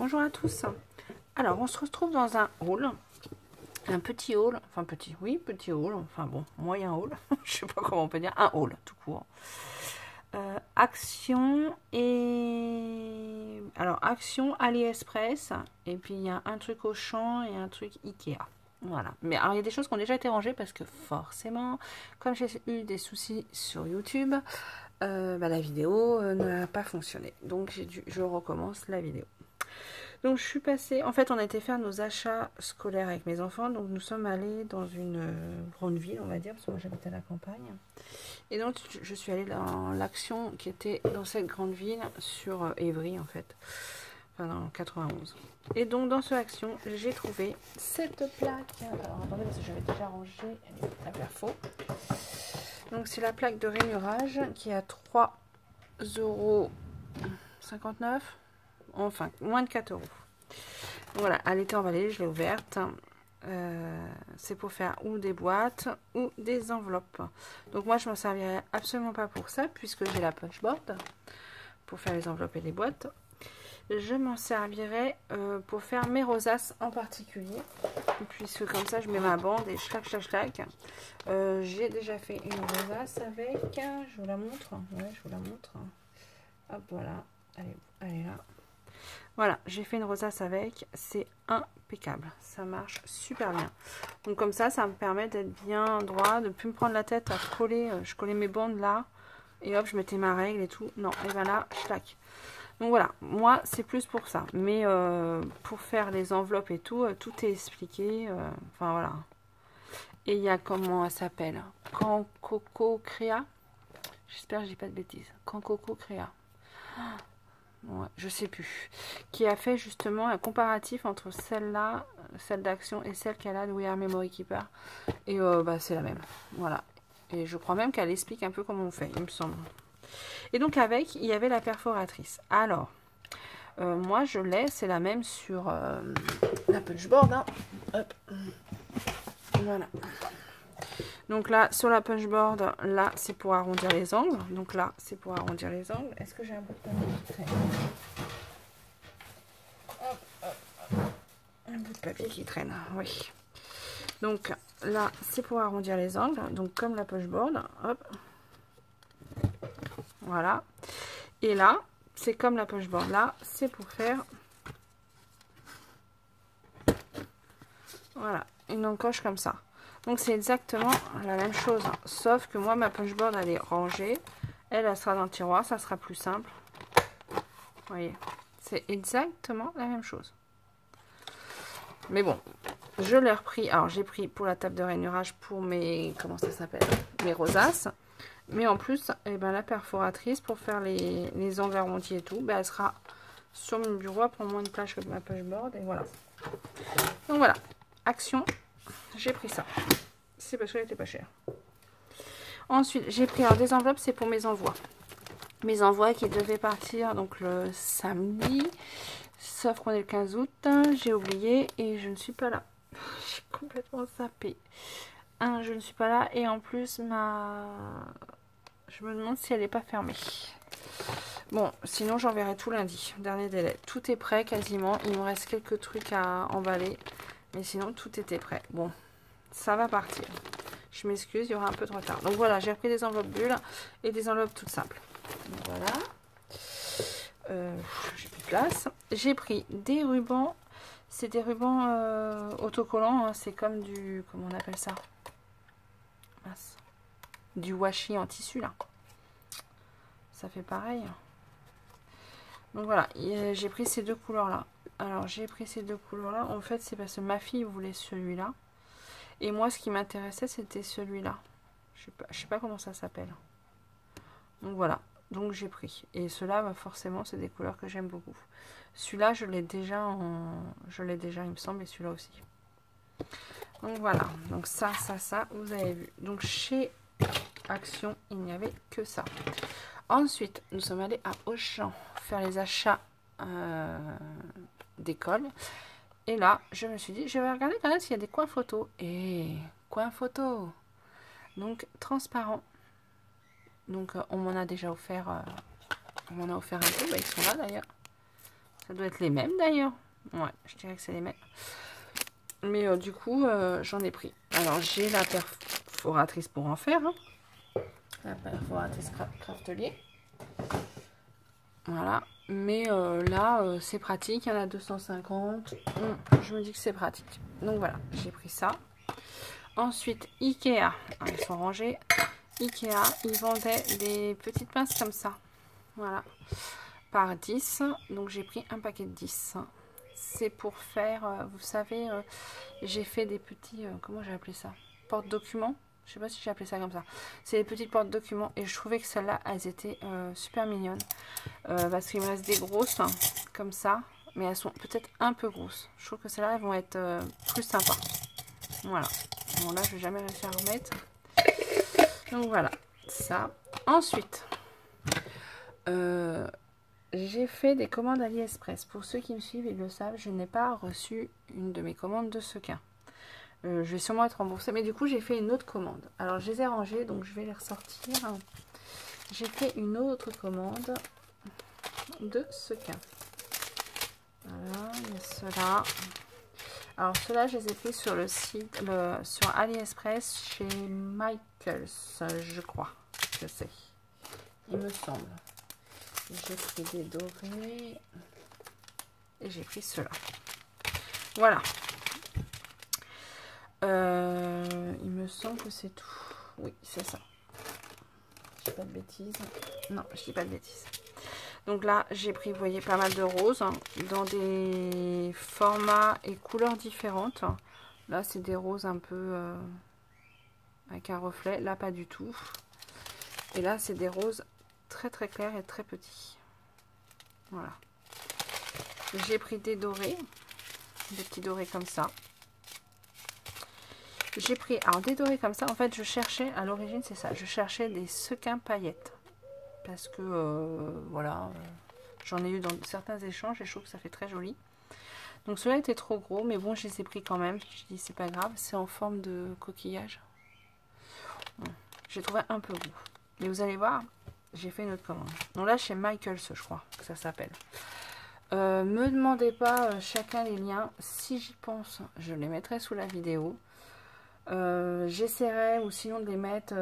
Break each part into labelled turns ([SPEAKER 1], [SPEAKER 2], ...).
[SPEAKER 1] bonjour à tous. Alors, on se retrouve dans un haul, un petit haul, enfin petit, oui, petit haul, enfin bon, moyen haul, je sais pas comment on peut dire, un haul tout court. Action et... Alors, Action, AliExpress, et puis il y a un truc Auchan et un truc Ikea. Voilà. Mais alors, il y a des choses qui ont déjà été rangées parce que forcément, comme j'ai eu des soucis sur YouTube, la vidéo n'a pas fonctionné. Donc, je recommence la vidéo. Donc, je suis passée... En fait, on a été faire nos achats scolaires avec mes enfants. Donc, nous sommes allés dans une grande ville, on va dire, parce que moi, j'habite à la campagne. Et donc, je suis allée dans l'Action qui était dans cette grande ville sur Évry, en fait. Enfin, dans 91. Et donc, dans ce Action, j'ai trouvé cette plaque. Alors, attendez, parce que j'avais déjà rangé la perfo. Donc, c'est la plaque de rainurage qui est à 3,59 €. Enfin, moins de 4 €. Voilà, elle était emballée, je l'ai ouverte. C'est pour faire ou des boîtes ou des enveloppes. Donc moi je m'en servirai absolument pas pour ça puisque j'ai la punchboard pour faire les enveloppes et les boîtes. Je m'en servirai pour faire mes rosaces en particulier, puisque comme ça je mets ma bande et schlac schlac schlac. J'ai déjà fait une rosace avec, je vous la montre, ouais je vous la montre. Hop voilà, elle est là. Voilà, j'ai fait une rosace avec, c'est impeccable, ça marche super bien. Donc comme ça me permet d'être bien droit, de ne plus me prendre la tête à coller, je collais mes bandes là, et hop, je mettais ma règle et tout. Non, et ben là, clac. Donc voilà, moi c'est plus pour ça, mais pour faire les enveloppes et tout, tout est expliqué, enfin voilà. Et il y a, comment elle s'appelle, Cancoco Créa, j'espère que je dis pas de bêtises, Cancoco Créa. Ouais, je sais plus, qui a fait justement un comparatif entre celle-là, celle d'Action et celle qu'elle a de We Are Memory Keeper, et c'est la même, voilà, et je crois même qu'elle explique un peu comment on fait, il me semble. Et donc avec, il y avait la perforatrice. Alors, moi je l'ai, c'est la même sur la punchboard, hein. Hop, voilà. Donc là, sur la punchboard, là, c'est pour arrondir les angles. Donc là, c'est pour arrondir les angles. Est-ce que j'ai un bout de papier qui traîne? Hop, hop, hop. Un bout de papier qui traîne, oui. Donc là, c'est pour arrondir les angles. Donc comme la punchboard, hop. Voilà. Et là, c'est comme la punchboard. Là, c'est pour faire... Voilà, une encoche comme ça. Donc c'est exactement la même chose, hein. Sauf que moi ma punchboard elle est rangée, elle sera dans le tiroir, ça sera plus simple. Vous voyez, c'est exactement la même chose. Mais bon, je l'ai repris, alors j'ai pris pour la table de rainurage pour mes, comment ça s'appelle, mes rosaces. Mais en plus, eh ben, la perforatrice pour faire les angles arrondis et tout, ben, elle sera sur mon bureau, elle prend moins de place que ma punchboard et voilà. Donc voilà, Action. J'ai pris ça. C'est parce qu'elle était pas chère. Ensuite, j'ai pris alors, des enveloppes, c'est pour mes envois. Mes envois qui devaient partir donc le samedi. Sauf qu'on est le 15 août. J'ai oublié et je ne suis pas là. J'ai complètement zappé. Je ne suis pas là. Et en plus, je me demande si elle n'est pas fermée. Bon, sinon j'enverrai tout lundi. Dernier délai. Tout est prêt quasiment. Il me reste quelques trucs à emballer. Mais sinon, tout était prêt. Bon. Ça va partir. Je m'excuse, il y aura un peu de retard. Donc voilà, j'ai repris des enveloppes bulles et des enveloppes toutes simples. Donc voilà. J'ai plus de place. J'ai pris des rubans. C'est des rubans autocollants. Hein. C'est comme du... Comment on appelle ça? Mince. Du washi en tissu là. Ça fait pareil. Donc voilà, j'ai pris ces deux couleurs là. Alors j'ai pris ces deux couleurs là. En fait, c'est parce que ma fille voulait celui-là. Et moi, ce qui m'intéressait, c'était celui-là. Je sais pas comment ça s'appelle. Donc voilà. Donc j'ai pris. Et ceux-là, bah, forcément, c'est des couleurs que j'aime beaucoup. Celui-là, je l'ai déjà, il me semble, et celui-là aussi. Donc voilà. Donc ça, vous avez vu. Donc chez Action, il n'y avait que ça. Ensuite, nous sommes allés à Auchan faire les achats d'école. Et là, je me suis dit, je vais regarder quand même s'il y a des coins photos. Et coins photos. Donc, transparent. Donc, on m'en a déjà offert. On m'en a offert un peu. Bah, ils sont là d'ailleurs. Ça doit être les mêmes d'ailleurs. Ouais, je dirais que c'est les mêmes. Mais du coup, j'en ai pris. Alors, j'ai la perforatrice pour en faire. Hein. La perforatrice Craftelier. Voilà. Mais là, c'est pratique. Il y en a 250. Je me dis que c'est pratique. Donc voilà, j'ai pris ça. Ensuite, Ikea. Ils sont rangés. Ikea, ils vendaient des petites pinces comme ça. Voilà. Par 10. Donc j'ai pris un paquet de 10. C'est pour faire, vous savez, j'ai fait des petits, comment j'ai appelé ça? Porte-documents. Je sais pas si j'ai appelé ça comme ça. C'est des petites porte-documents et je trouvais que celles-là, elles étaient super mignonnes. Parce qu'il me reste des grosses, hein, comme ça. Mais elles sont peut-être un peu grosses. Je trouve que celles-là, elles vont être plus sympas. Voilà. Bon, là, je vais jamais réussir à remettre. Donc voilà, ça. Ensuite, j'ai fait des commandes AliExpress. Pour ceux qui me suivent, ils le savent, je n'ai pas reçu une de mes commandes de sequins. Je vais sûrement être remboursée, mais du coup, j'ai fait une autre commande. Alors, je les ai rangées, donc je vais les ressortir. J'ai fait une autre commande de sequins. Voilà, il y a ceux-là. Alors, ceux-là, je les ai pris sur le site, sur AliExpress, chez Michaels, je crois que c'est. Il me semble. J'ai pris des dorés et j'ai pris ceux-là. Voilà. Il me semble que c'est tout. Oui, c'est ça. Je dis pas de bêtises. Non, je dis pas de bêtises. Donc là, j'ai pris, vous voyez, pas mal de roses hein, dans des formats et couleurs différentes. Là, c'est des roses un peu avec un reflet. Là, pas du tout. Et là, c'est des roses très très clairs et très petits. Voilà. J'ai pris des dorés. Des petits dorés comme ça. J'ai pris, alors des dorés comme ça, en fait je cherchais, à l'origine c'est ça, je cherchais des sequins paillettes. Parce que, voilà, j'en ai eu dans certains échanges et je trouve que ça fait très joli. Donc ceux-là étaient trop gros, mais bon je les ai pris quand même. Je dis c'est pas grave, c'est en forme de coquillage. Bon, j'ai trouvé un peu gros. Mais vous allez voir, j'ai fait une autre commande. Donc là chez Michaels je crois que ça s'appelle. Me demandez pas chacun les liens. Si j'y pense, je les mettrai sous la vidéo. J'essaierai ou sinon de les mettre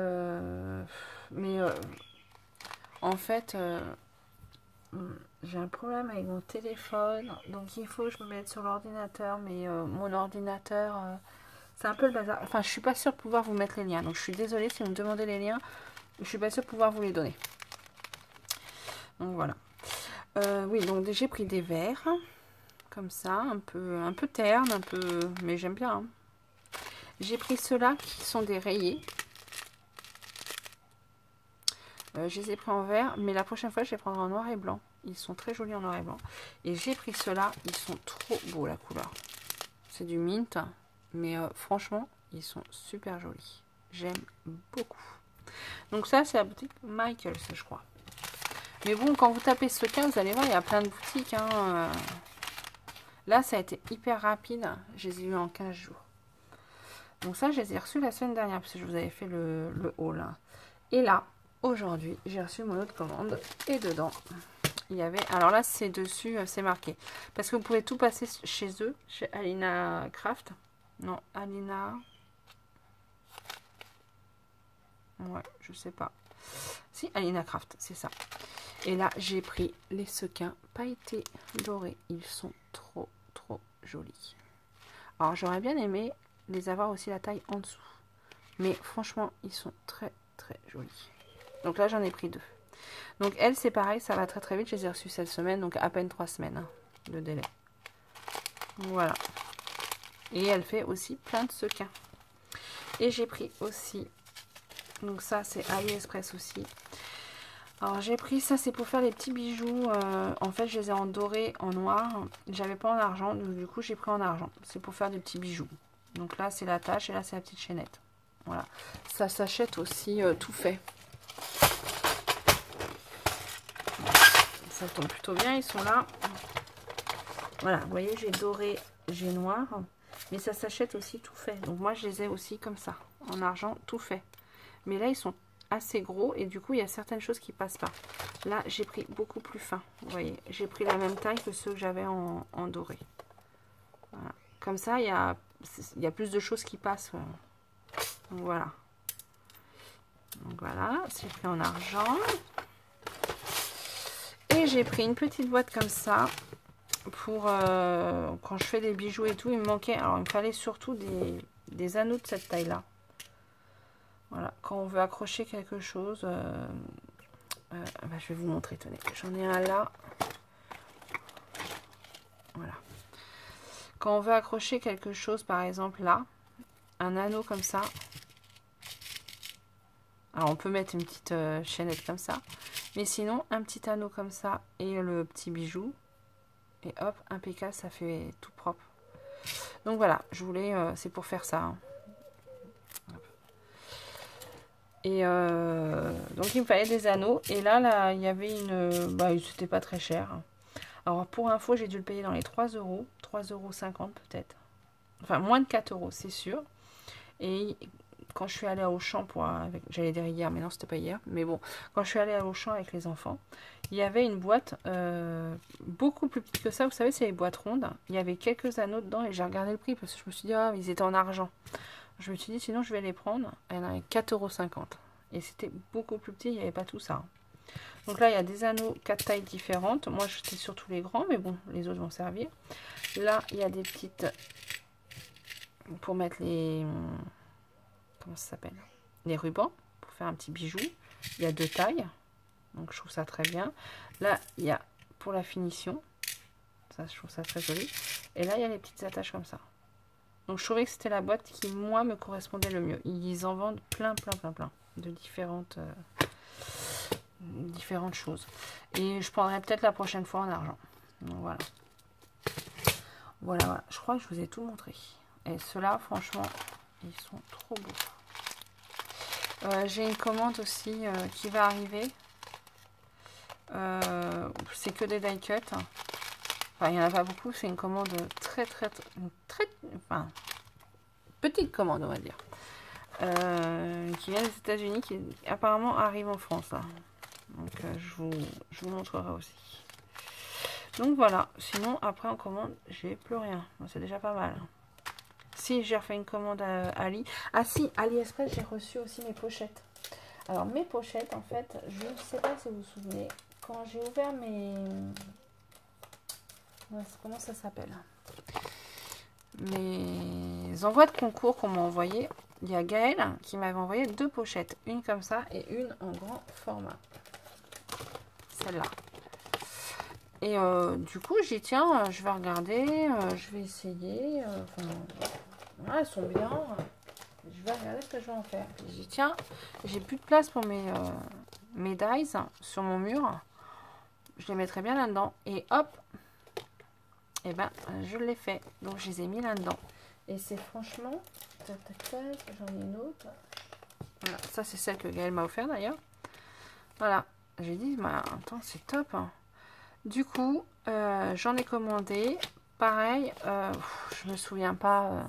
[SPEAKER 1] mais en fait j'ai un problème avec mon téléphone donc il faut que je me mette sur l'ordinateur mais mon ordinateur c'est un peu le bazar, enfin je suis pas sûre de pouvoir vous mettre les liens donc je suis désolée si vous me demandez les liens, je suis pas sûre de pouvoir vous les donner. Donc voilà, oui donc j'ai pris des verres comme ça un peu terne, un peu, mais j'aime bien hein. J'ai pris ceux-là qui sont des rayés. Je les ai pris en vert, mais la prochaine fois, je les prendrai en noir et blanc. Ils sont très jolis en noir et blanc. Et j'ai pris ceux-là, ils sont trop beaux la couleur. C'est du mint, mais franchement, ils sont super jolis. J'aime beaucoup. Donc ça, c'est la boutique Michaels, je crois. Mais bon, quand vous tapez sequin, vous allez voir, il y a plein de boutiques. Hein. Là, ça a été hyper rapide. Je les ai eu en 15 jours. Donc ça, je les ai reçus la semaine dernière, parce que je vous avais fait le haul. Hein. Et là, aujourd'hui, j'ai reçu mon autre commande. Et dedans, il y avait... Alors là, c'est dessus, c'est marqué. Parce que vous pouvez tout passer chez eux, chez Alina Craft. Non, Alina... Ouais, je sais pas. Si, Alina Craft, c'est ça. Et là, j'ai pris les sequins pailletés dorés. Ils sont trop, trop jolis. Alors, j'aurais bien aimé les avoir aussi la taille en dessous. Mais franchement, ils sont très, très jolis. Donc là, j'en ai pris 2. Donc elle, c'est pareil, ça va très très vite. Je les ai reçus cette semaine, donc à peine 3 semaines hein, de délai. Voilà. Et elle fait aussi plein de sequins. Et j'ai pris aussi, donc ça c'est AliExpress aussi. Alors j'ai pris ça, c'est pour faire les petits bijoux. En fait, je les ai en doré, en noir. J'avais pas en argent, donc du coup j'ai pris en argent. C'est pour faire des petits bijoux. Donc là c'est la tache et là c'est la petite chaînette. Voilà. Ça s'achète aussi tout fait. Ça tombe plutôt bien, ils sont là. Voilà, vous voyez, j'ai doré, j'ai noir. Mais ça s'achète aussi tout fait. Donc moi je les ai aussi comme ça, en argent tout fait. Mais là ils sont assez gros et du coup il y a certaines choses qui passent pas. Là, j'ai pris beaucoup plus fin. Vous voyez, j'ai pris la même taille que ceux que j'avais en doré. Voilà. Comme ça, il y a plus de choses qui passent. Donc, voilà. Donc, voilà. J'ai pris en argent. Et j'ai pris une petite boîte comme ça. Pour quand je fais des bijoux et tout, il me manquait. Alors, il me fallait surtout des anneaux de cette taille-là. Voilà. Quand on veut accrocher quelque chose... bah, je vais vous montrer, tenez, j'en ai un là. Voilà. Quand on veut accrocher quelque chose, par exemple là, un anneau comme ça. Alors on peut mettre une petite chaînette comme ça. Mais sinon, un petit anneau comme ça et le petit bijou. Et hop, impeccable, ça fait tout propre. Donc voilà, je voulais, c'est pour faire ça. Hein. Et donc il me fallait des anneaux. Et là, il y avait une... Bah, c'était pas très cher. Alors pour info, j'ai dû le payer dans les 3 euros. 3,50 € peut-être. Enfin, moins de 4 euros, c'est sûr. Et quand je suis allée à Auchan pour... J'allais dire hier, mais non, c'était pas hier. Mais bon, quand je suis allée à Auchan avec les enfants, il y avait une boîte beaucoup plus petite que ça. Vous savez, c'est les boîtes rondes. Il y avait quelques anneaux dedans et j'ai regardé le prix parce que je me suis dit, ah, ils étaient en argent. Je me suis dit, sinon je vais les prendre. Elle en avait 4,50 €. Et c'était beaucoup plus petit, il n'y avait pas tout ça. Donc là, il y a des anneaux 4 tailles différentes. Moi, j'étais sur tous les grands, mais bon, les autres vont servir. Là, il y a des petites... Pour mettre les... Comment ça s'appelle? Les rubans, pour faire un petit bijou. Il y a 2 tailles. Donc, je trouve ça très bien. Là, il y a pour la finition. Ça, je trouve ça très joli. Et là, il y a les petites attaches comme ça. Donc je trouvais que c'était la boîte qui, moi, me correspondait le mieux. Ils en vendent plein de différentes choses. Et je prendrai peut-être la prochaine fois en argent. Donc voilà. Voilà. Je crois que je vous ai tout montré. Et ceux-là, franchement, ils sont trop beaux. J'ai une commande aussi qui va arriver. C'est que des die cut. Enfin, il n'y en a pas beaucoup. C'est une commande très enfin, petite commande, on va dire. Qui vient des États-Unis, qui apparemment arrive en France. Là. Donc, je vous montrerai aussi. Donc, voilà. Sinon, après, en commande, j'ai plus rien. Bon, c'est déjà pas mal. Si, j'ai refait une commande à Ali. Ah si, AliExpress, j'ai reçu aussi mes pochettes. Alors, mes pochettes, en fait, je ne sais pas si vous vous souvenez, quand j'ai ouvert mes... Comment ça s'appelle? Mes envois de concours qu'on m'a envoyé, il y a Gaëlle qui m'avait envoyé 2 pochettes, une comme ça et une en grand format, celle-là. Et du coup j'ai tiens, je vais regarder, je vais essayer, enfin, ouais, elles sont bien, je vais regarder ce que je vais en faire. J'ai tiens, j'ai plus de place pour mes dies sur mon mur, je les mettrai bien là-dedans et hop. Et ben, je l'ai fait. Donc, je les ai mis là-dedans. Et c'est franchement... J'en ai une autre. Voilà. Ça, c'est celle que Gaëlle m'a offert d'ailleurs. Voilà. J'ai dit, bah, attends, c'est top. Hein. Du coup, j'en ai commandé. Pareil, je me souviens pas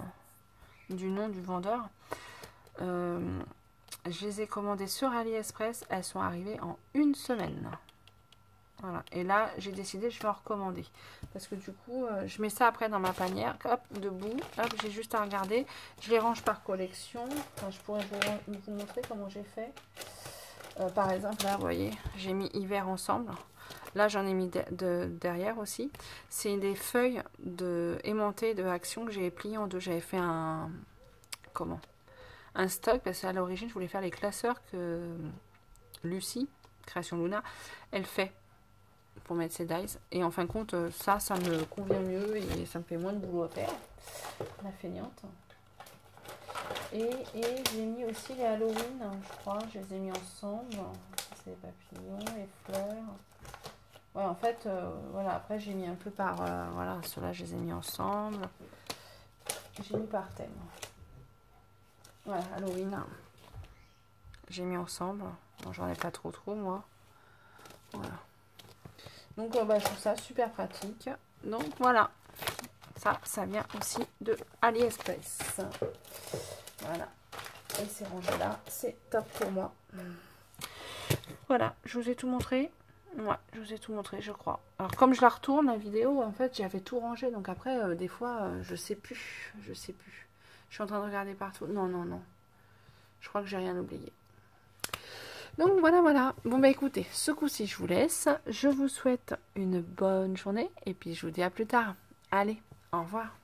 [SPEAKER 1] du nom du vendeur. Je les ai commandées sur AliExpress. Elles sont arrivées en 1 semaine. Voilà. Et là, j'ai décidé, je vais en recommander. Parce que du coup, je mets ça après dans ma panière. Hop, debout. Hop, j'ai juste à regarder. Je les range par collection. Enfin, je pourrais vous montrer comment j'ai fait. Par exemple, là, vous voyez, j'ai mis hiver ensemble. Là, j'en ai mis derrière aussi. C'est des feuilles aimantées de Action que j'ai pliées en deux. J'avais fait un stock. Parce qu'à l'origine, je voulais faire les classeurs que Lucie, Création Luna, elle fait. Pour mettre ses dies et en fin de compte ça me convient mieux et ça me fait moins de boulot à faire, la feignante. Et j'ai mis aussi les Halloween, je crois, je les ai mis ensemble. C'est les papillons, les fleurs. Ouais, en fait voilà, après j'ai mis un peu par voilà, ceux-là je les ai mis ensemble, j'ai mis par thème. Voilà, Halloween j'ai mis ensemble. Bon, j'en ai pas trop moi, voilà. Donc, bah, je trouve ça super pratique. Donc, voilà. Ça vient aussi de AliExpress. Voilà. Et c'est rangé là. C'est top pour moi. Voilà. Je vous ai tout montré. Ouais, je vous ai tout montré, je crois. Alors, comme je la retourne, la vidéo, en fait, j'avais tout rangé. Donc après, des fois, je sais plus. Je sais plus. Je suis en train de regarder partout. Non, non, non. Je crois que j'ai rien oublié. Donc voilà, voilà. Bon, bah écoutez, ce coup-ci, je vous laisse. Je vous souhaite une bonne journée. Et puis, je vous dis à plus tard. Allez, au revoir.